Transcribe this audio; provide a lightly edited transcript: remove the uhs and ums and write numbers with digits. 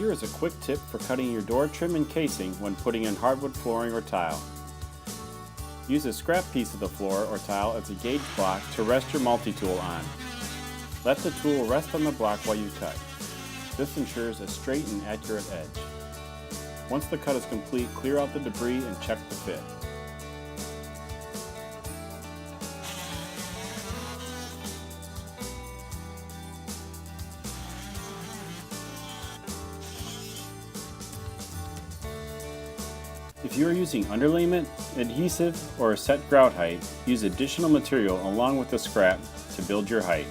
Here is a quick tip for cutting your door trim and casing when putting in hardwood flooring or tile. Use a scrap piece of the floor or tile as a gauge block to rest your multi-tool on. Let the tool rest on the block while you cut. This ensures a straight and accurate edge. Once the cut is complete, clear out the debris and check the fit. If you are using underlayment, adhesive, or a set grout height, use additional material along with the scrap to build your height.